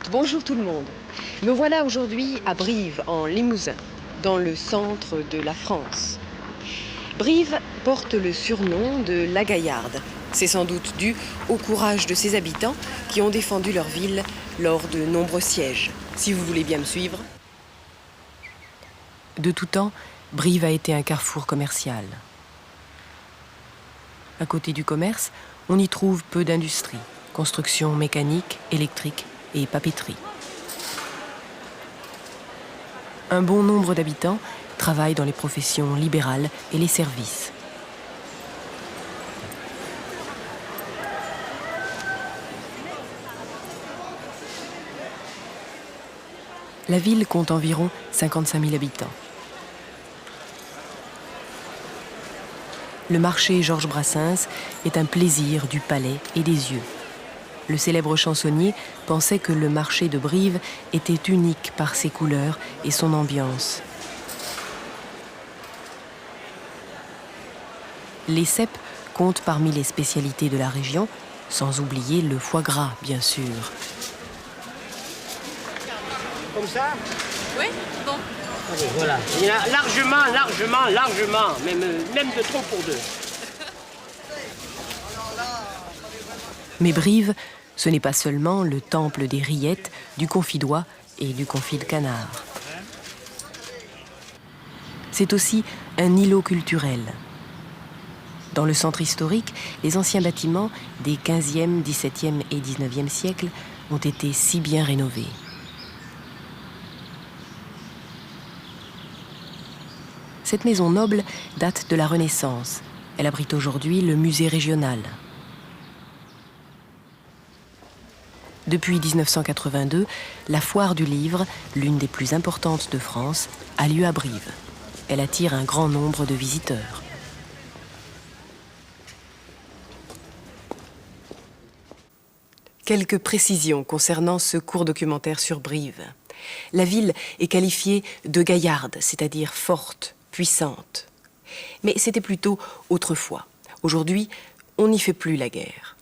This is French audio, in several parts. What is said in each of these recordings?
Bonjour tout le monde. Me voilà aujourd'hui à Brive, en Limousin, dans le centre de la France. Brive porte le surnom de la Gaillarde. C'est sans doute dû au courage de ses habitants qui ont défendu leur ville lors de nombreux sièges. Si vous voulez bien me suivre. De tout temps, Brive a été un carrefour commercial. À côté du commerce, on y trouve peu d'industries, construction mécanique, électrique et papeterie. Un bon nombre d'habitants travaillent dans les professions libérales et les services. La ville compte environ 55 000 habitants. Le marché Georges Brassens est un plaisir du palais et des yeux. Le célèbre chansonnier pensait que le marché de Brive était unique par ses couleurs et son ambiance. Les cèpes comptent parmi les spécialités de la région, sans oublier le foie gras, bien sûr. Comme ça? Oui, bon. Allez, voilà. Il y en a largement, même de trop pour deux. Mais Brive, ce n'est pas seulement le temple des rillettes, du confidois et du confit de canard. C'est aussi un îlot culturel. Dans le centre historique, les anciens bâtiments des 15e, 17e et 19e siècles ont été si bien rénovés. Cette maison noble date de la Renaissance. Elle abrite aujourd'hui le musée régional. Depuis 1982, la foire du livre, l'une des plus importantes de France, a lieu à Brive. Elle attire un grand nombre de visiteurs. Quelques précisions concernant ce court documentaire sur Brive. La ville est qualifiée de gaillarde, c'est-à-dire forte, puissante. Mais c'était plutôt autrefois. Aujourd'hui, on n'y fait plus la guerre.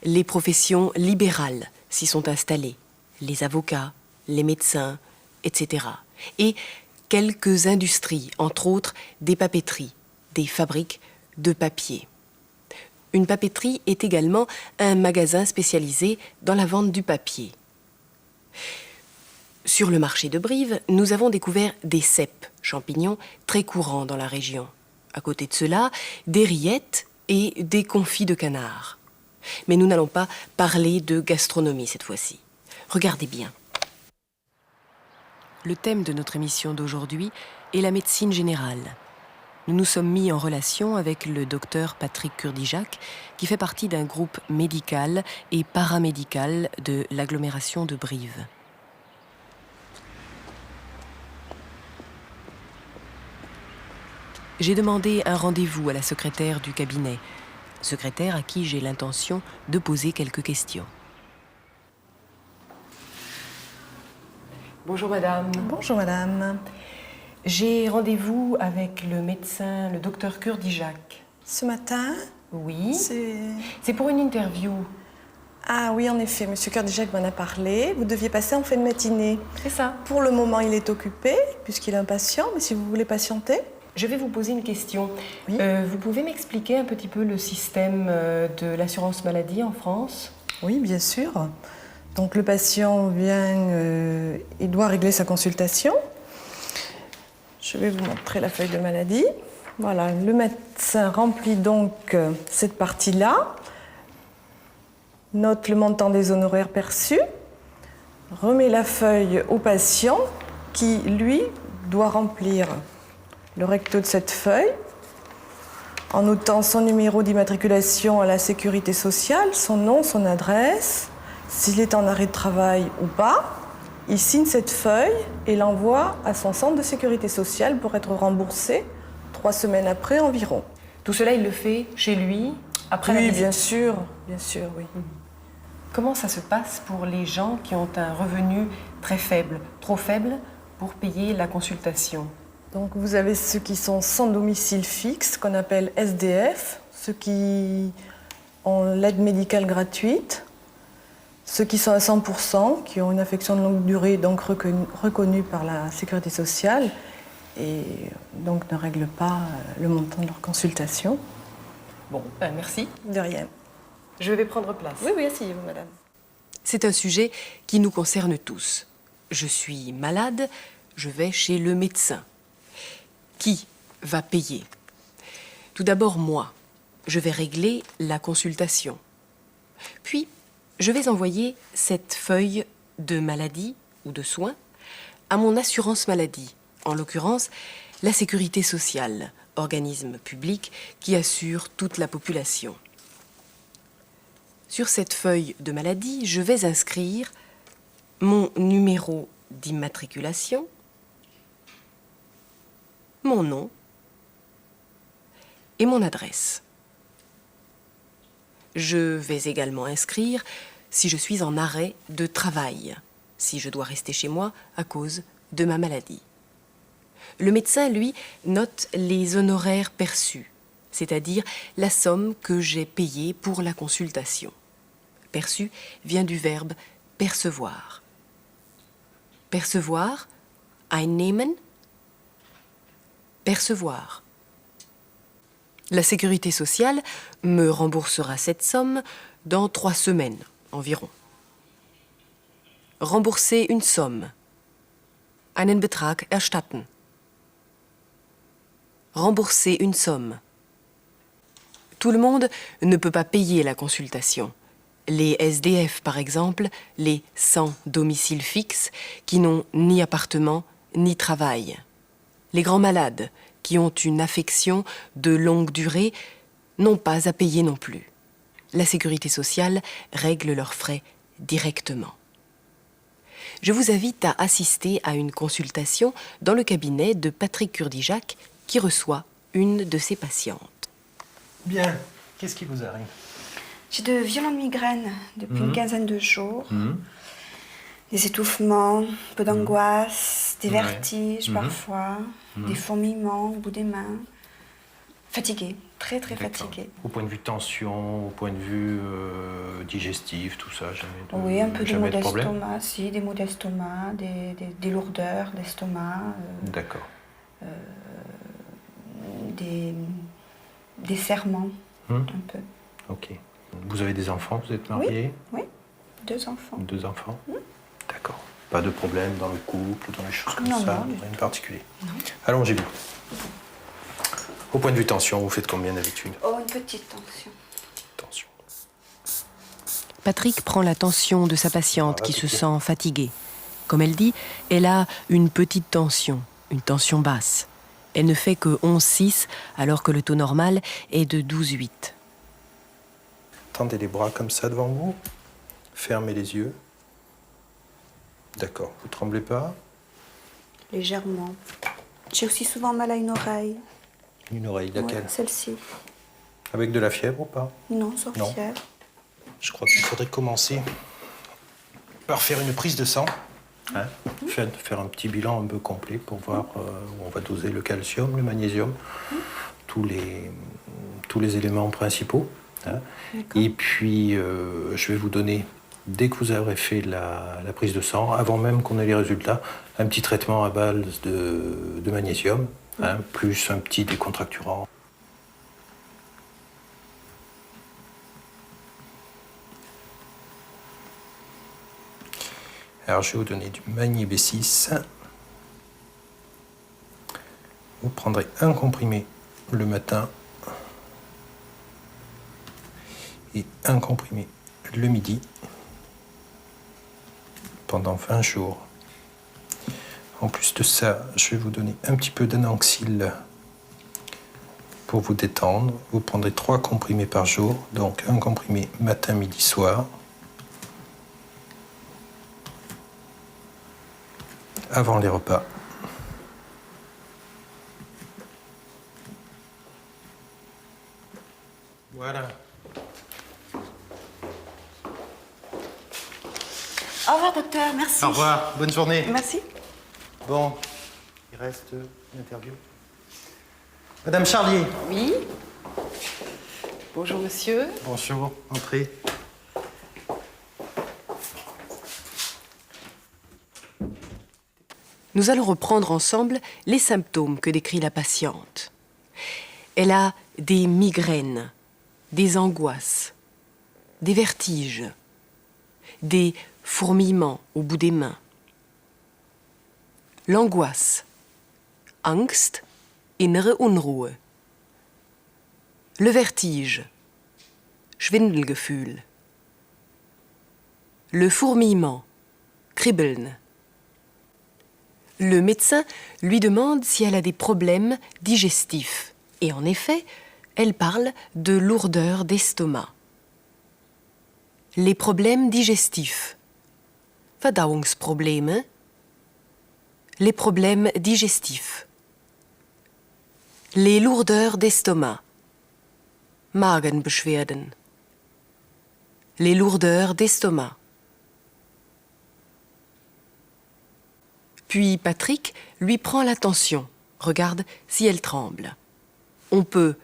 Les professions libérales s'y sont installées, les avocats, les médecins, etc. Et quelques industries, entre autres des papeteries, des fabriques de papier. Une papeterie est également un magasin spécialisé dans la vente du papier. Sur le marché de Brive, nous avons découvert des cèpes, champignons très courants dans la région. À côté de cela, des rillettes et des confits de canard. Mais nous n'allons pas parler de gastronomie cette fois-ci. Regardez bien. Le thème de notre émission d'aujourd'hui est la médecine générale. Nous nous sommes mis en relation avec le docteur Patrick Kurdijac, qui fait partie d'un groupe médical et paramédical de l'agglomération de Brive. J'ai demandé un rendez-vous à la secrétaire du cabinet, secrétaire à qui j'ai l'intention de poser quelques questions. Bonjour madame. Bonjour madame. J'ai rendez-vous avec le médecin, le docteur Kurdijac. Ce matin? Oui. C'est pour une interview. Ah oui, en effet, monsieur Kurdijac m'en a parlé. Vous deviez passer en fin de matinée. C'est ça. Pour le moment, il est occupé, puisqu'il est un patient, mais si vous voulez patienter. Je vais vous poser une question. Oui. Vous pouvez m'expliquer un petit peu le système de l'assurance maladie en France? Oui, bien sûr. Donc le patient vient, il doit régler sa consultation. Je vais vous montrer la feuille de maladie. Voilà, le médecin remplit donc cette partie-là, note le montant des honoraires perçus, remet la feuille au patient qui, lui, doit remplir le recto de cette feuille en notant son numéro d'immatriculation à la sécurité sociale, son nom, son adresse, s'il est en arrêt de travail ou pas. Il signe cette feuille et l'envoie à son centre de sécurité sociale pour être remboursé 3 semaines après environ. Tout cela, il le fait chez lui, après la Oui, visite? bien sûr, oui. Comment ça se passe pour les gens qui ont un revenu très faible, trop faible pour payer la consultation? Donc vous avez ceux qui sont sans domicile fixe, qu'on appelle SDF, ceux qui ont l'aide médicale gratuite. Ceux qui sont à 100%, qui ont une affection de longue durée, donc reconnue par la Sécurité sociale, et donc ne règlent pas le montant de leur consultation. Bon, merci. De rien. Je vais prendre place. Oui, oui, asseyez-vous, madame. C'est un sujet qui nous concerne tous. Je suis malade, je vais chez le médecin. Qui va payer? Tout d'abord, moi. Je vais régler la consultation. Puis, je vais envoyer cette feuille de maladie ou de soins à mon assurance maladie, en l'occurrence la Sécurité sociale, organisme public qui assure toute la population. Sur cette feuille de maladie, je vais inscrire mon numéro d'immatriculation, mon nom et mon adresse. Je vais également inscrire si je suis en arrêt de travail, si je dois rester chez moi à cause de ma maladie. Le médecin, lui, note les honoraires perçus, c'est-à-dire la somme que j'ai payée pour la consultation. Perçu vient du verbe percevoir. Percevoir, einnehmen, percevoir. La Sécurité sociale me remboursera cette somme dans 3 semaines environ. Rembourser une somme. Einen Betrag erstatten. Rembourser une somme. Tout le monde ne peut pas payer la consultation. Les SDF, par exemple, les sans domicile fixe, qui n'ont ni appartement ni travail. Les grands malades, qui ont une affection de longue durée, n'ont pas à payer non plus. La Sécurité sociale règle leurs frais directement. Je vous invite à assister à une consultation dans le cabinet de Patrick Kurdijac, qui reçoit une de ses patientes. Bien. Qu'est-ce qui vous arrive? J'ai de violentes migraines depuis une quinzaine de jours. Des étouffements, un peu d'angoisse, des vertiges parfois, des fourmillements au bout des mains. Fatiguée, très très fatiguée. Au point de vue tension, au point de vue digestif, tout ça, jamais de Oui, un peu de maux problème? d'estomac, si, des maux d'estomac, des lourdeurs d'estomac. D'accord. Des serrements, un peu. Ok. Vous avez des enfants? Vous êtes mariés? Oui, 2 enfants. 2 enfants? D'accord. Pas de problème dans le couple, dans les choses comme Non, ça? non, du Rien de tout. particulier? Allongez-vous. Au point de vue tension, vous faites combien d'habitude? Oh, une petite tension. Tension. Patrick prend la tension de sa patiente Ah, qui se piquer. sent fatiguée. Comme elle dit, elle a une petite tension, une tension basse. Elle ne fait que 11,6 alors que le taux normal est de 12,8. Tendez les bras comme ça devant vous. Fermez les yeux. D'accord. Vous tremblez pas? Légèrement. J'ai aussi souvent mal à une oreille. Une oreille, laquelle? Ouais, celle-ci. Avec de la fièvre ou pas? Non, sauf Non. fièvre. Je crois qu'il faudrait commencer par faire une prise de sang. Hein? Faire un petit bilan un peu complet pour voir où on va doser le calcium, le magnésium, tous les éléments principaux. Hein? Et puis, je vais vous donner, dès que vous aurez fait la prise de sang, avant même qu'on ait les résultats, un petit traitement à base de magnésium, hein, plus un petit décontracturant. Alors, je vais vous donner du Magné B6. Vous prendrez un comprimé le matin et un comprimé le midi pendant 20 jours. En plus de ça, je vais vous donner un petit peu d'Ananxil pour vous détendre. Vous prendrez 3 comprimés par jour, donc un comprimé matin, midi, soir. Avant les repas. Voilà. Au revoir, docteur. Merci. Au revoir, bonne journée. Merci. Bon, il reste une interview. Madame Charlier. Oui. Bonjour monsieur. Bonjour, entrez. Nous allons reprendre ensemble les symptômes que décrit la patiente. Elle a des migraines, des angoisses, des vertiges, des fourmillements au bout des mains. L'angoisse, Angst, innere Unruhe. Le vertige, Schwindelgefühl. Le fourmillement, Kribbeln. Le médecin lui demande si elle a des problèmes digestifs. Et en effet, elle parle de lourdeur d'estomac. Les problèmes digestifs. Verdauungsprobleme. Les problèmes digestifs. Les lourdeurs d'estomac. Magenbeschwerden. Les lourdeurs d'estomac. Puis Patrick lui prend la tension, regarde si elle tremble. On peut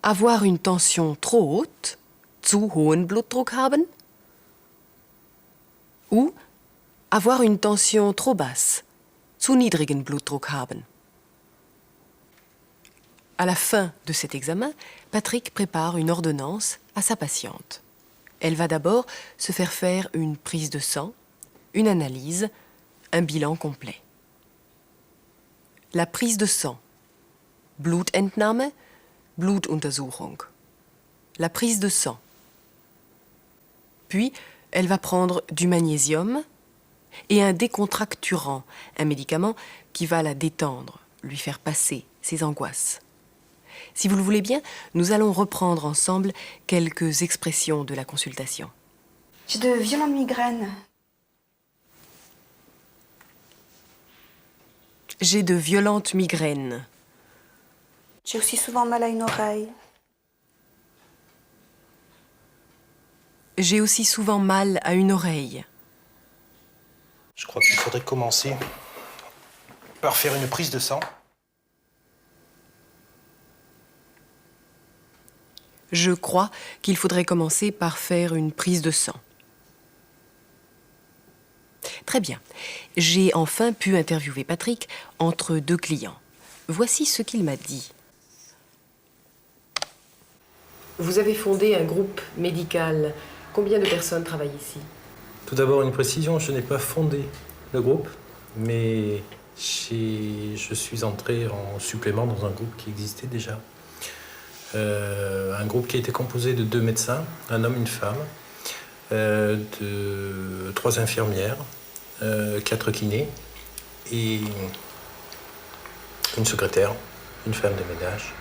avoir une tension trop haute, zu hohen Blutdruck haben, ou avoir une tension trop basse, zu niedrigen Blutdruck haben. À la fin de cet examen, Patrick prépare une ordonnance à sa patiente. Elle va d'abord se faire une prise de sang, une analyse, un bilan complet. La prise de sang. Blutentnahme, Blutuntersuchung. La prise de sang. Puis, elle va prendre du magnésium et un décontracturant, un médicament qui va la détendre, lui faire passer ses angoisses. Si vous le voulez bien, nous allons reprendre ensemble quelques expressions de la consultation. J'ai de violentes migraines. J'ai de violentes migraines. J'ai aussi souvent mal à une oreille. J'ai aussi souvent mal à une oreille. Je crois qu'il faudrait commencer par faire une prise de sang. Je crois qu'il faudrait commencer par faire une prise de sang. Très bien. J'ai enfin pu interviewer Patrick entre deux clients. Voici ce qu'il m'a dit. Vous avez fondé un groupe médical. Combien de personnes travaillent ici? Tout d'abord, une précision, je n'ai pas fondé le groupe, mais je suis entré en supplément dans un groupe qui existait déjà. Un groupe qui a été composé de 2 médecins, un homme, une femme, de 3 infirmières, 4 kinés et une secrétaire, une femme de ménage.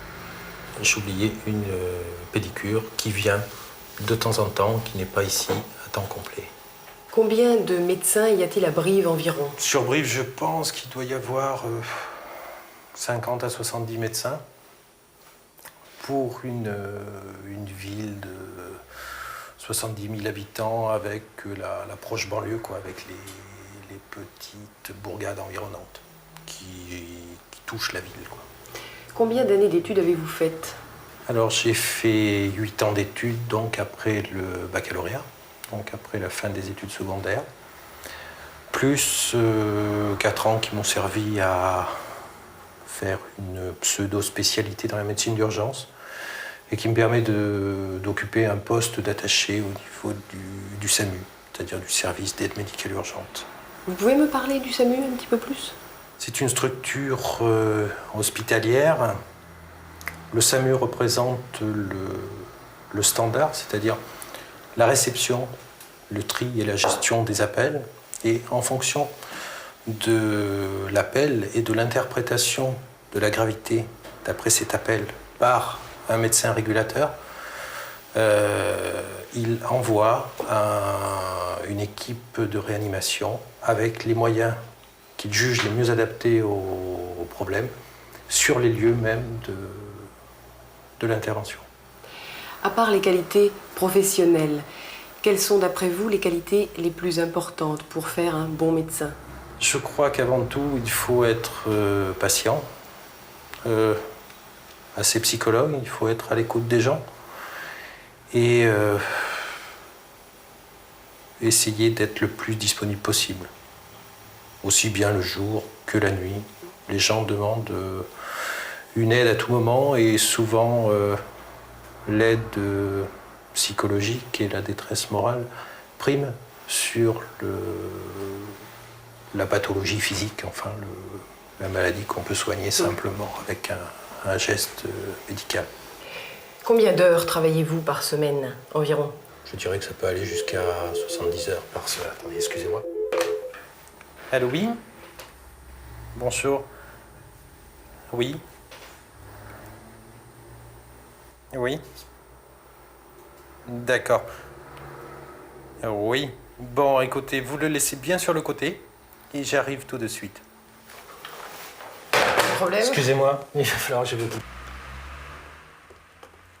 J'oubliais une pédicure qui vient de temps en temps, qui n'est pas ici à temps complet. Combien de médecins y a-t-il à Brive environ? Sur Brive, je pense qu'il doit y avoir 50 à 70 médecins pour une ville de 70 000 habitants avec la proche banlieue, quoi, avec les petites bourgades environnantes qui touchent la ville, quoi. Combien d'années d'études avez-vous faites? Alors j'ai fait 8 ans d'études, donc après le baccalauréat, donc après la fin des études secondaires, plus 4 ans qui m'ont servi à faire une pseudo-spécialité dans la médecine d'urgence et qui me permet d'occuper un poste d'attaché au niveau du SAMU, c'est-à-dire du service d'aide médicale urgente. Vous pouvez me parler du SAMU un petit peu plus? C'est une structure hospitalière. Le SAMU représente le standard, c'est-à-dire la réception, le tri et la gestion des appels. Et en fonction de l'appel et de l'interprétation de la gravité d'après cet appel par un médecin régulateur, il envoie une équipe de réanimation avec les moyens qu'il juge les mieux adaptés au problème sur les lieux même de l'intervention. À part les qualités professionnelles, quelles sont d'après vous les qualités les plus importantes pour faire un bon médecin? Je crois qu'avant tout, il faut être patient, assez psychologue, il faut être à l'écoute des gens et essayer d'être le plus disponible possible. aussi bien le jour que la nuit. Les gens demandent une aide à tout moment et souvent l'aide psychologique et la détresse morale priment sur la pathologie physique, enfin la maladie qu'on peut soigner simplement avec un geste médical. Combien d'heures travaillez-vous par semaine environ? Je dirais que ça peut aller jusqu'à 70 heures par semaine. Attendez, excusez-moi. Allô, oui? Bonjour. Oui? Oui? D'accord. Oui. Bon, écoutez, vous le laissez bien sur le côté et j'arrive tout de suite. Problème? Excusez-moi, il va falloir que je vous...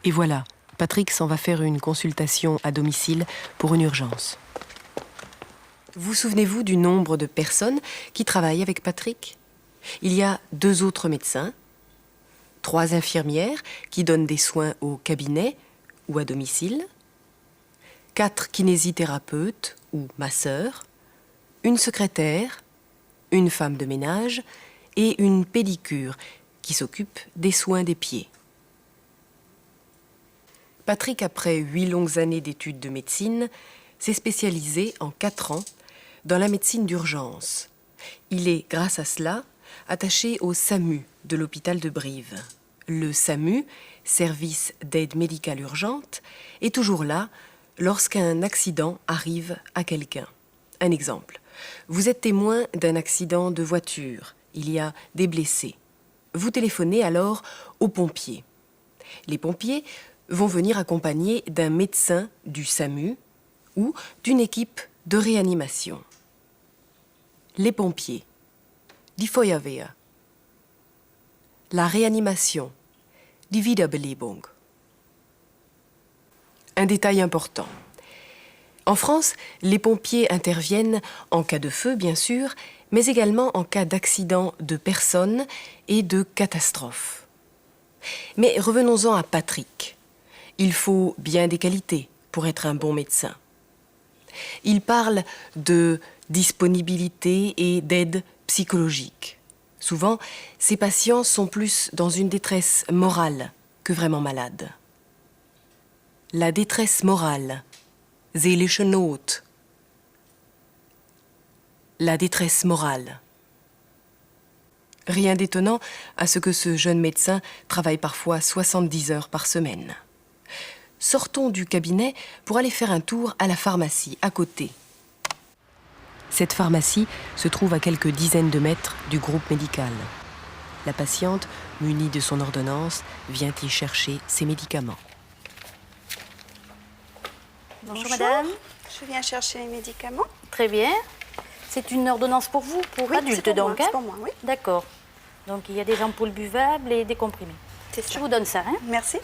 Et voilà, Patrick s'en va faire une consultation à domicile pour une urgence. Vous souvenez-vous du nombre de personnes qui travaillent avec Patrick? Il y a 2 autres médecins, 3 infirmières qui donnent des soins au cabinet ou à domicile, 4 kinésithérapeutes ou masseurs, une secrétaire, une femme de ménage et une pédicure qui s'occupe des soins des pieds. Patrick, après 8 longues années d'études de médecine, s'est spécialisé en 4 ans dans la médecine d'urgence. Il est, grâce à cela, attaché au SAMU de l'hôpital de Brive. Le SAMU, service d'aide médicale urgente, est toujours là lorsqu'un accident arrive à quelqu'un. Un exemple. Vous êtes témoin d'un accident de voiture. Il y a des blessés. Vous téléphonez alors aux pompiers. Les pompiers vont venir accompagnés d'un médecin du SAMU ou d'une équipe de réanimation. Les pompiers, die Feuerwehr. La réanimation, die Wiederbelebung. Un détail important. En France, les pompiers interviennent en cas de feu, bien sûr, mais également en cas d'accident de personnes et de catastrophes. Mais revenons-en à Patrick. Il faut bien des qualités pour être un bon médecin. Il parle de disponibilité et d'aide psychologique. Souvent, ces patients sont plus dans une détresse morale que vraiment malades. La détresse morale, seelische Not. La détresse morale. Rien d'étonnant à ce que ce jeune médecin travaille parfois 70 heures par semaine. Sortons du cabinet pour aller faire un tour à la pharmacie, à côté. Cette pharmacie se trouve à quelques dizaines de mètres du groupe médical. La patiente, munie de son ordonnance, vient y chercher ses médicaments. Bonjour madame, je viens chercher les médicaments. Très bien. C'est une ordonnance pour vous, pour Oui, adultes c'est pour donc, moi, hein? c'est pour moi, oui. D'accord. Donc il y a des ampoules buvables et des comprimés. C'est ça. Je vous donne ça, hein? Merci.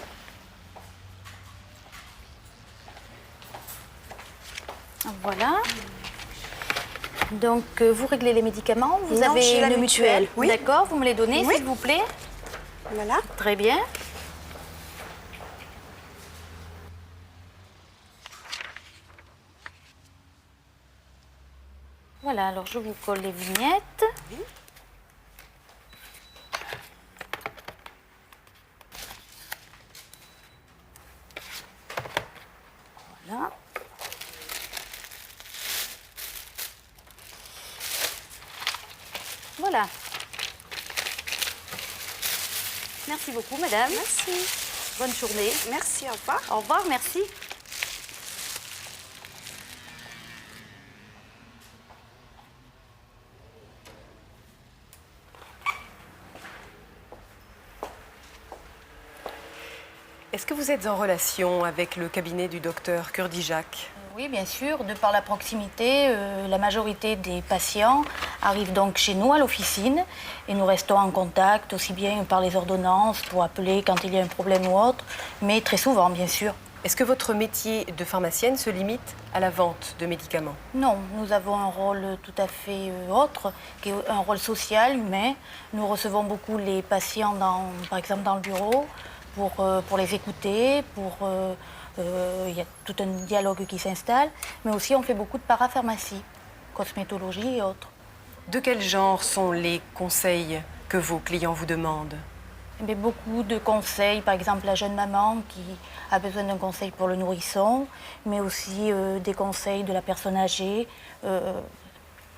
Voilà. Donc vous réglez les médicaments, vous Non, avez j'ai la une mutuelle. mutuelle, oui. D'accord, vous me les donnez Oui. s'il vous plaît. Voilà. Très bien. Voilà, alors je vous colle les vignettes. Voilà. Voilà. Merci beaucoup, madame. Merci. Bonne journée. Merci, au revoir. Au revoir, merci. Est-ce que vous êtes en relation avec le cabinet du docteur Kurdijac? Oui, bien sûr. De par la proximité, la majorité des patients arrivent donc chez nous à l'officine et nous restons en contact aussi bien par les ordonnances pour appeler quand il y a un problème ou autre, mais très souvent, bien sûr. Est-ce que votre métier de pharmacienne se limite à la vente de médicaments? Non, nous avons un rôle tout à fait autre, qui est un rôle social, humain. Nous recevons beaucoup les patients, par exemple, dans le bureau pour les écouter, il y a tout un dialogue qui s'installe, mais aussi on fait beaucoup de parapharmacie, cosmétologie et autres. De quel genre sont les conseils que vos clients vous demandent? Mais beaucoup de conseils, par exemple la jeune maman qui a besoin d'un conseil pour le nourrisson, mais aussi des conseils de la personne âgée.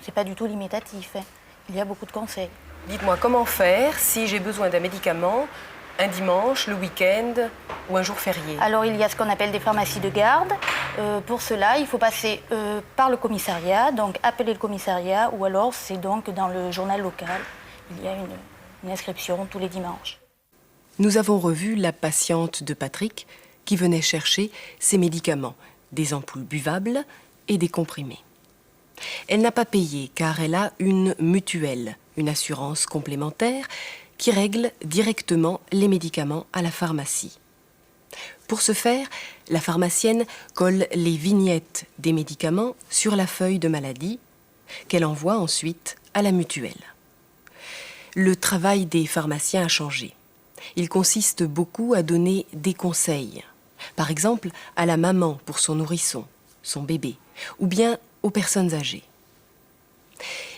C'est pas du tout limitatif, hein. Il y a beaucoup de conseils. Dites-moi, comment faire si j'ai besoin d'un médicament un dimanche, le week-end ou un jour férié? Alors il y a ce qu'on appelle des pharmacies de garde. Pour cela, il faut passer par le commissariat, donc appeler le commissariat, ou alors c'est donc dans le journal local. Il y a une inscription tous les dimanches. Nous avons revu la patiente de Patrick qui venait chercher ses médicaments, des ampoules buvables et des comprimés. Elle n'a pas payé car elle a une mutuelle, une assurance complémentaire qui règle directement les médicaments à la pharmacie. Pour ce faire, la pharmacienne colle les vignettes des médicaments sur la feuille de maladie qu'elle envoie ensuite à la mutuelle. Le travail des pharmaciens a changé. Il consiste beaucoup à donner des conseils. Par exemple, à la maman pour son nourrisson, son bébé, ou bien aux personnes âgées.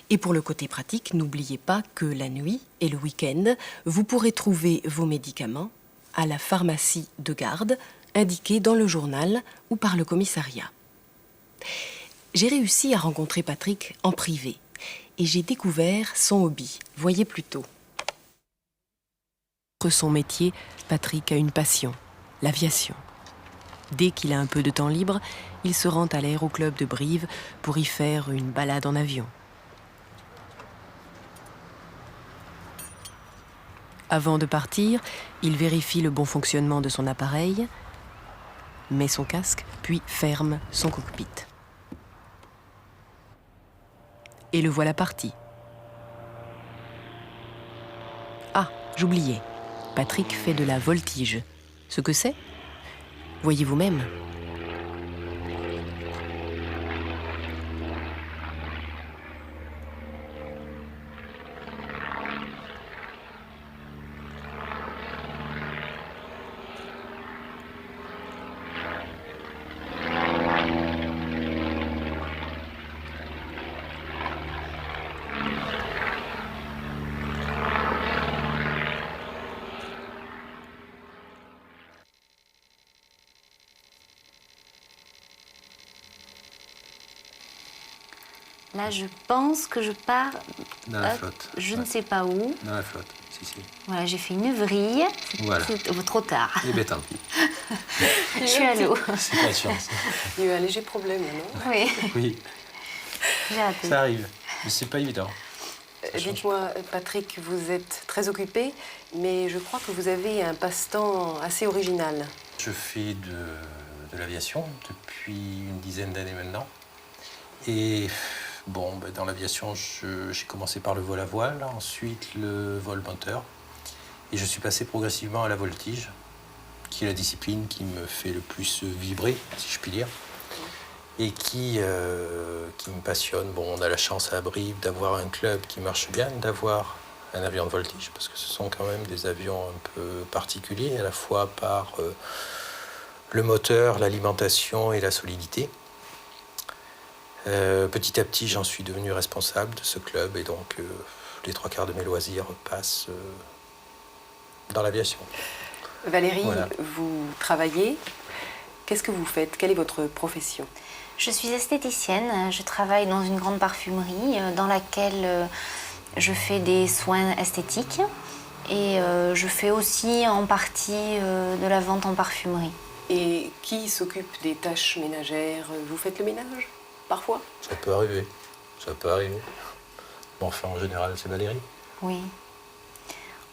Et pour le côté pratique, n'oubliez pas que la nuit et le week-end, vous pourrez trouver vos médicaments à la pharmacie de garde, indiquée dans le journal ou par le commissariat. J'ai réussi à rencontrer Patrick en privé et j'ai découvert son hobby. Voyez plutôt. Son métier, Patrick a une passion, l'aviation. Dès qu'il a un peu de temps libre, il se rend à l'aéroclub de Brive pour y faire une balade en avion. Avant de partir, il vérifie le bon fonctionnement de son appareil, met son casque, puis ferme son cockpit. Et le voilà parti. Ah, j'oubliais. Patrick fait de la voltige. Ce que c'est? Voyez vous-même. Là, je pense que je pars... Dans la flotte. Je ne sais pas où. Dans la flotte, si. Voilà, j'ai fait une vrille. Voilà. C'est trop tard. Eh bien, tant pis. Je suis à l'eau. C'est pas de chance. Il y a eu un léger problème, non? Oui, Oui, j'ai raté. ça arrive. Mais c'est pas évident. Dites-moi, Patrick, vous êtes très occupé, mais je crois que vous avez un passe-temps assez original. Je fais de l'aviation depuis une dizaine d'années maintenant. Et bon, dans l'aviation, j'ai commencé par le vol à voile, ensuite le vol moteur. Et je suis passé progressivement à la voltige, qui est la discipline qui me fait le plus vibrer, si je puis dire, et qui me passionne. Bon, on a la chance à Brive d'avoir un club qui marche bien, d'avoir un avion de voltige, parce que ce sont quand même des avions un peu particuliers, à la fois par le moteur, l'alimentation et la solidité. Petit à petit, j'en suis devenu responsable de ce club, et donc les 3/4 de mes loisirs passent dans l'aviation. Valérie, Voilà. vous travaillez. Qu'est-ce que vous faites? Quelle est votre profession? Je suis esthéticienne. Je travaille dans une grande parfumerie dans laquelle je fais des soins esthétiques. Et je fais aussi en partie de la vente en parfumerie. Et qui s'occupe des tâches ménagères? Vous faites le ménage, parfois? Ça peut arriver, ça peut arriver. Bon, enfin, en général, c'est Valérie. Oui.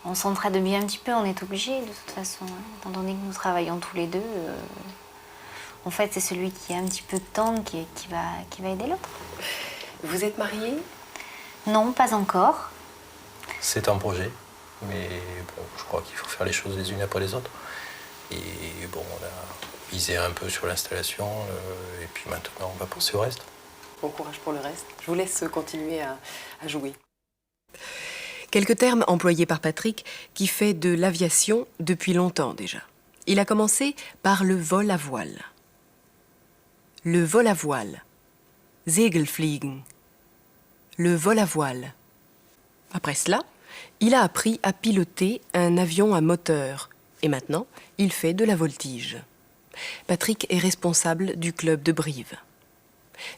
On s'entraide bien un petit peu, on est obligé de toute façon, hein, étant donné que nous travaillons tous les deux. En fait, c'est celui qui a un petit peu de temps qui va aider l'autre. Vous êtes mariée? Non, pas encore. C'est un projet, mais bon, je crois qu'il faut faire les choses les unes après les autres. Et bon, on a misé un peu sur l'installation, et puis maintenant, on va penser au reste. Bon courage pour le reste. Je vous laisse continuer à jouer. Quelques termes employés par Patrick, qui fait de l'aviation depuis longtemps déjà. Il a commencé par le vol à voile. Le vol à voile, Segelfliegen. le vol à voile. Après cela, il a appris à piloter un avion à moteur et maintenant, il fait de la voltige. Patrick est responsable du club de Brive.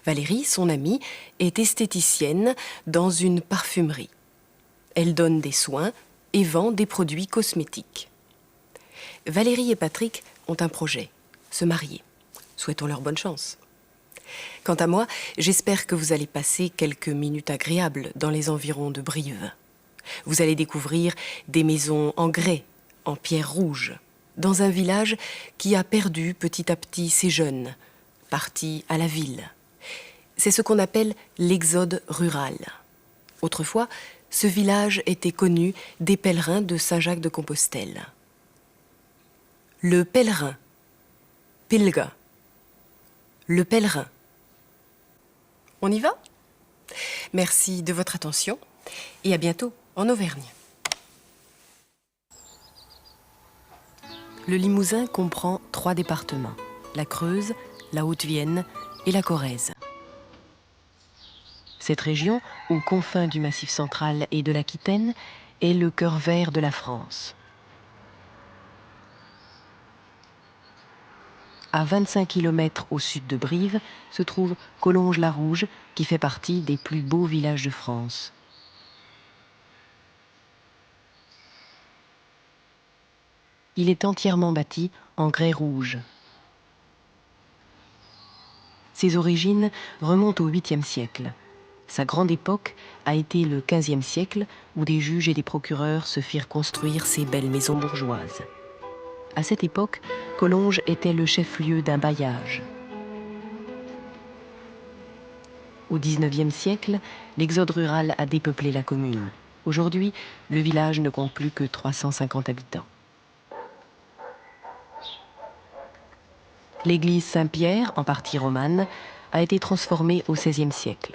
Valérie, son amie, est esthéticienne dans une parfumerie. Elle donne des soins et vend des produits cosmétiques. Valérie et Patrick ont un projet, se marier. Souhaitons leur bonne chance. Quant à moi, j'espère que vous allez passer quelques minutes agréables dans les environs de Brive. Vous allez découvrir des maisons en grès, en pierre rouge, dans un village qui a perdu petit à petit ses jeunes, partis à la ville. C'est ce qu'on appelle l'exode rural. Autrefois, ce village était connu des pèlerins de Saint-Jacques-de-Compostelle. Le pèlerin, pilga, le pèlerin. On y va? Merci de votre attention et à bientôt en Auvergne. Le Limousin comprend 3 départements, la Creuse, la Haute-Vienne et la Corrèze. Cette région, aux confins du Massif central et de l'Aquitaine, est le cœur vert de la France. À 25 km au sud de Brive se trouve Collonges-la-Rouge, qui fait partie des plus beaux villages de France. Il est entièrement bâti en grès rouge. Ses origines remontent au 8e siècle. Sa grande époque a été le 15e siècle, où des juges et des procureurs se firent construire ces belles maisons bourgeoises. À cette époque, Collonges était le chef-lieu d'un bailliage. Au 19e siècle, l'exode rural a dépeuplé la commune. Aujourd'hui, le village ne compte plus que 350 habitants. L'église Saint-Pierre, en partie romane, a été transformée au XVIe siècle.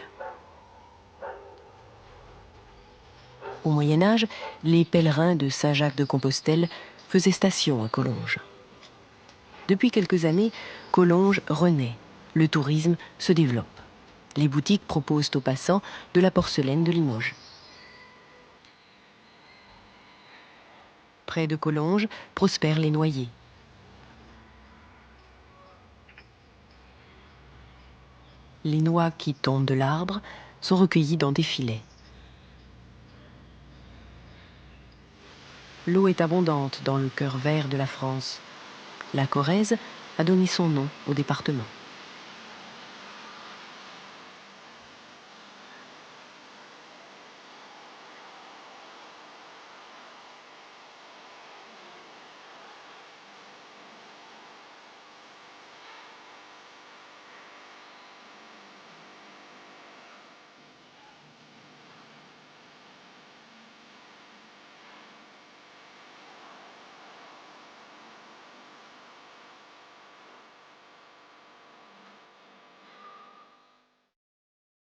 Au Moyen-Âge, les pèlerins de Saint-Jacques-de-Compostelle faisaient station à Collonges. Depuis quelques années, Collonges renaît. Le tourisme se développe. Les boutiques proposent aux passants de la porcelaine de Limoges. Près de Collonges prospèrent les noyers. Les noix qui tombent de l'arbre sont recueillies dans des filets. L'eau est abondante dans le cœur vert de la France. La Corrèze a donné son nom au département.